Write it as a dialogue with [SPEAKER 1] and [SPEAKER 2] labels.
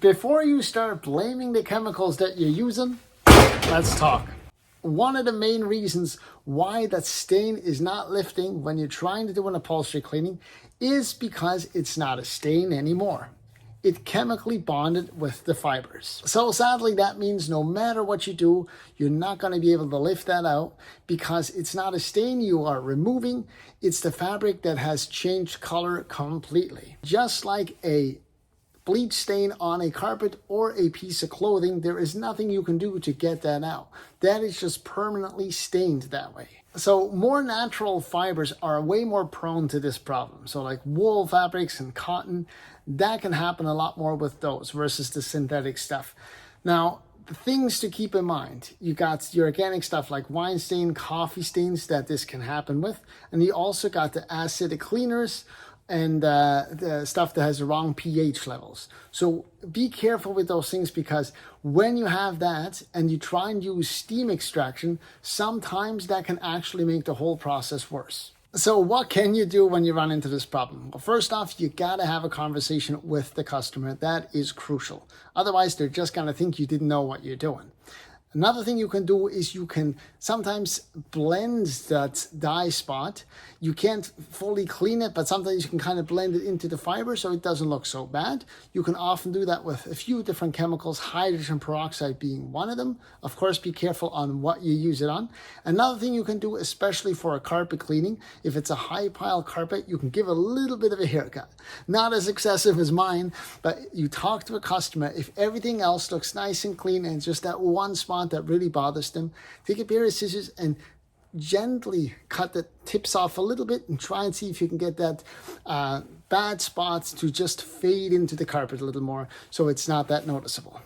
[SPEAKER 1] Before you start blaming the chemicals that you're using, let's talk. One of the main reasons why that stain is not lifting when you're trying to do an upholstery cleaning is because it's not a stain anymore. It chemically bonded with the fibers. So sadly, that means no matter what you do, you're not going to be able to lift that out because it's not a stain you are removing. It's the fabric that has changed color completely. Just like a bleach stain on a carpet or a piece of clothing, there is nothing you can do to get that out. That is just permanently stained that way. So more natural fibers are way more prone to this problem. So like wool fabrics and cotton, that can happen a lot more with those versus the synthetic stuff. Now, the things to keep in mind, you got your organic stuff like wine stain, coffee stains that this can happen with, and you also got the acidic cleaners and the stuff that has the wrong pH levels. So be careful with those things because when you have that and you try and use steam extraction, sometimes that can actually make the whole process worse. So what can you do when you run into this problem? Well, first off, you gotta have a conversation with the customer. That is crucial. Otherwise, they're just gonna think you didn't know what you're doing. Another thing you can do is you can sometimes blend that dye spot. You can't fully clean it, but sometimes you can kind of blend it into the fiber so it doesn't look so bad. You can often do that with a few different chemicals, hydrogen peroxide being one of them. Of course, be careful on what you use it on. Another thing you can do, especially for a carpet cleaning, if it's a high pile carpet, you can give a little bit of a haircut. Not as excessive as mine, but you talk to a customer. If everything else looks nice and clean and just that one spot that really bothers them, take a pair of scissors and gently cut the tips off a little bit and try and see if you can get that bad spots to just fade into the carpet a little more so it's not that noticeable.